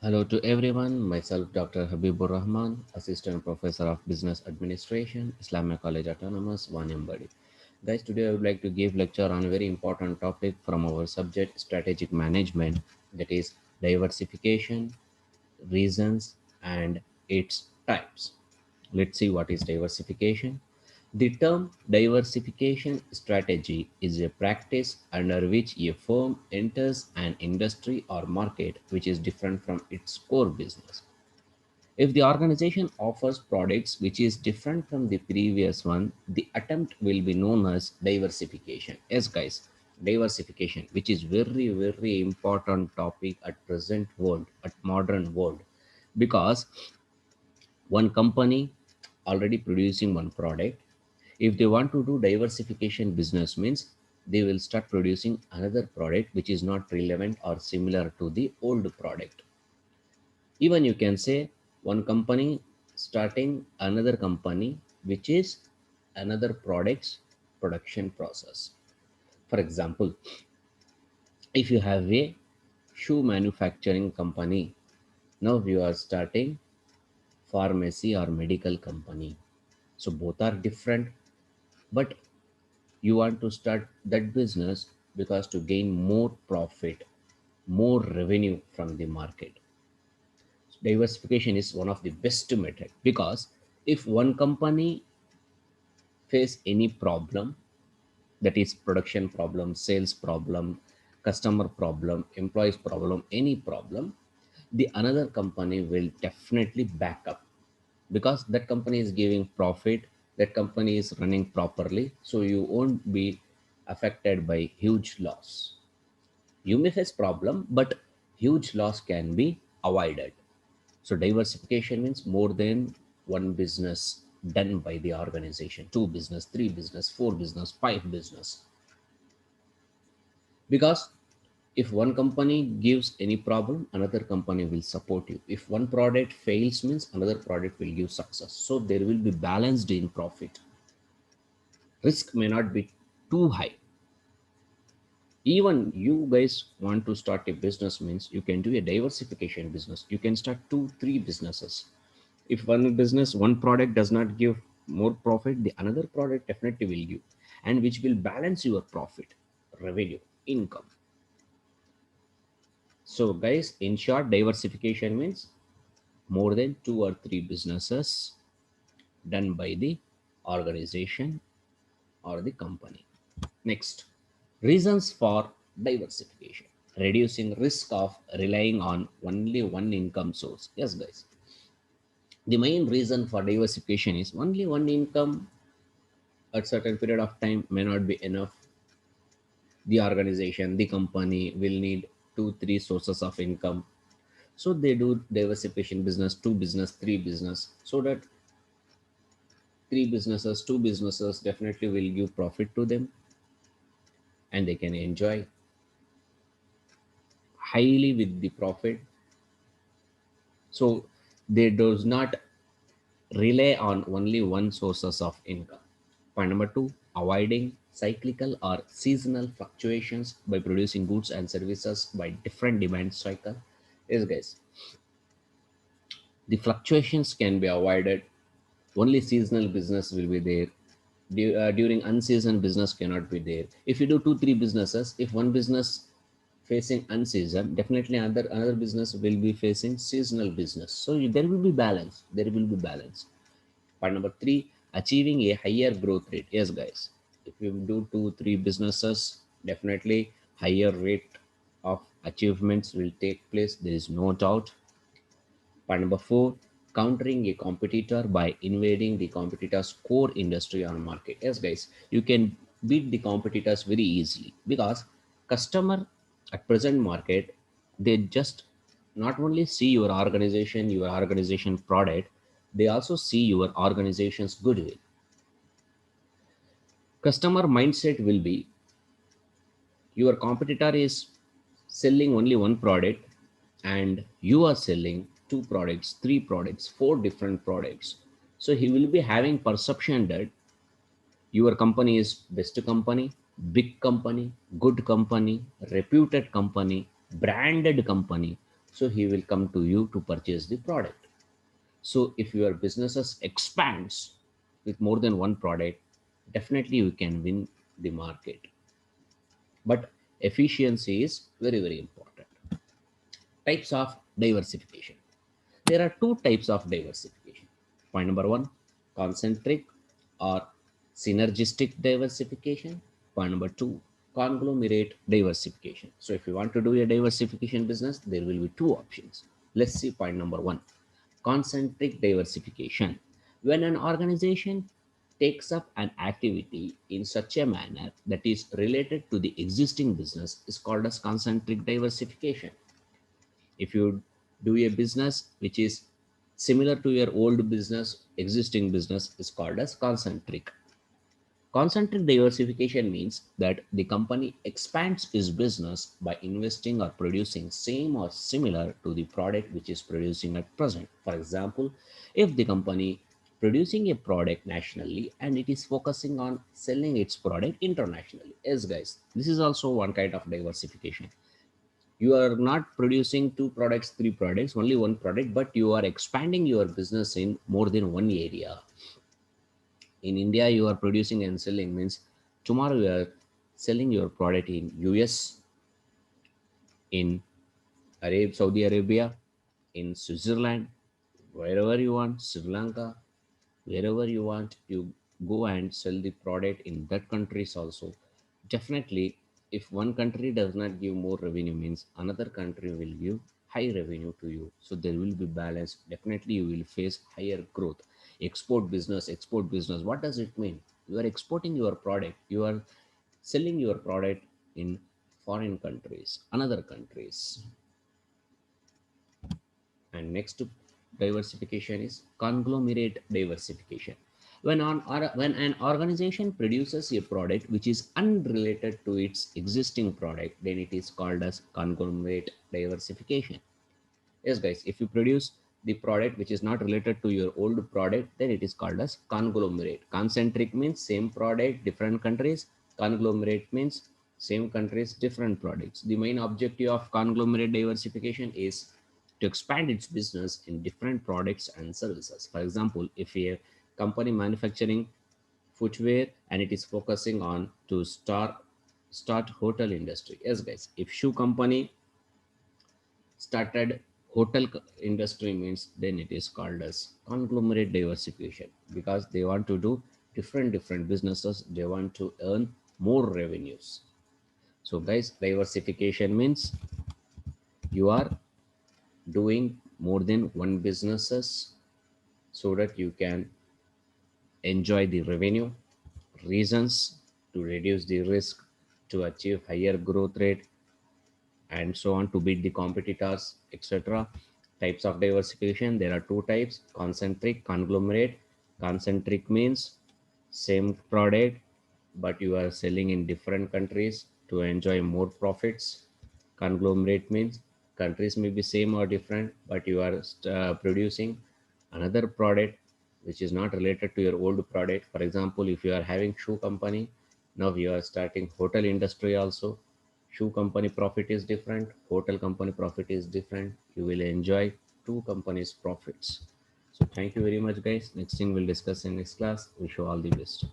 Hello to everyone. Myself, Dr. Habibur Rahman, Assistant Professor of Business Administration, Islamic College Autonomous, Wanembadi. Guys, today I would like to give lecture on a very important topic from our subject, strategic management, that is diversification, reasons, and its types. Let's see what is diversification. The term diversification strategy is a practice under which a firm enters an industry or market which is different from its core business. If the organization offers products which is different from the previous one, the attempt will be known as diversification. Yes, guys, diversification, which is very important topic at present world, at modern world, because one company already producing one product, if they want to do diversification business means they will start producing another product which is not relevant or similar to the old product. Even you can say one company starting another company which is another products production process. For example, if you have a shoe manufacturing company, now you are starting pharmacy or medical company. So both are different, but you want to start that business because to gain more profit, more revenue from the market. Diversification is one of the best method, because if one company face any problem, that is production problem, sales problem, customer problem, employees problem, any problem, the another company will definitely back up, because that company is giving profit, that company is running properly, so you won't be affected by huge loss. You may face problem, but huge loss can be avoided. So diversification means more than one business done by the organization, two business, three business, four business, five business. Because if one company gives any problem, another company will support you. If one product fails means another product will give success. So there will be balanced in profit. Risk may not be too high. Even you guys want to start a business means you can do a diversification business. You can start two, three businesses. If one business, one product does not give more profit, the another product definitely will give, and which will balance your profit, revenue, income. So guys, in short, diversification means more than two or three businesses done by the organization or the company. Next, reasons for diversification: reducing risk of relying on only one income source. Yes, guys, the main reason for diversification is only one income at certain period of time may not be enough. The organization, the company will need two, three sources of income. So they do diversification business, two business, three business, so that three businesses, two businesses definitely will give profit to them, and they can enjoy highly with the profit. So they does not rely on only one sources of income. Point number two, avoiding cyclical or seasonal fluctuations by producing goods and services by different demand cycle. Yes, guys, the fluctuations can be avoided. Only seasonal business will be there. During unseasonal business cannot be there. If you do two, three businesses, if one business facing unseason, definitely another business will be facing seasonal business. So there will be balance. There will be balance. Point number three, achieving a higher growth rate. Yes, guys, if you do two, three businesses, definitely higher rate of achievements will take place. There is no doubt. Point number four, countering a competitor by invading the competitor's core industry or market. Yes, guys, you can beat the competitors very easily, because customer at present market, they just not only see your organization product, they also see your organization's goodwill. Customer mindset will be your competitor is selling only one product and you are selling two products, three products, four different products. So he will be having perception that your company is best company, big company, good company, reputed company, branded company. So he will come to you to purchase the product. So if your businesses expands with more than one product, definitely you can win the market. But efficiency is very, very important. Types of diversification. There are two types of diversification. Point number one, concentric or synergistic diversification. Point number two, conglomerate diversification. So if you want to do a diversification business, there will be two options. Let's see point number one, concentric diversification. When an organization takes up an activity in such a manner that is related to the existing business is called as concentric diversification. If you do a business which is similar to your old business, existing business is called as concentric. Concentric diversification means that the company expands its business by investing or producing same or similar to the product which is producing at present. For example, if the company producing a product nationally and it is focusing on selling its product internationally. Yes guys, this is also one kind of diversification. You are not producing two products, three products, only one product, but you are expanding your business in more than one area. In India you are producing and selling means tomorrow you are selling your product in US, in Saudi Arabia, in Switzerland, wherever you want, Sri Lanka, wherever you want, you go and sell the product in that countries also. Definitely, if one country does not give more revenue means another country will give high revenue to you, so there will be balance. Definitely you will face higher growth. Export business, what does it mean? You are exporting your product, you are selling your product in foreign countries, another countries. And next to diversification is conglomerate diversification. When an organization produces a product which is unrelated to its existing product, then it is called as conglomerate diversification. Yes, guys, if you produce the product which is not related to your old product, then it is called as conglomerate. Concentric means same product, different countries. Conglomerate means same countries, different products. The main objective of conglomerate diversification is to expand its business in different products and services. For example, if a company manufacturing footwear and it is focusing on to start hotel industry. Yes, guys, if shoe company started industry means then it is called as conglomerate diversification, because they want to do different businesses, they want to earn more revenues. So guys, diversification means you are doing more than one businesses so that you can enjoy the revenue. Reasons: to reduce the risk, to achieve higher growth rate, and so on, to beat the competitors, etc. Types of diversification, there are two types: concentric, conglomerate. Concentric means same product but you are selling in different countries to enjoy more profits. Conglomerate means countries may be same or different but you are producing another product which is not related to your old product. For example, if you are having shoe company, now you are starting hotel industry also. Shoe company profit is different, hotel company profit is different. You will enjoy two companies profits. So thank you very much guys. Next thing we'll discuss in next class. Wish you all the best.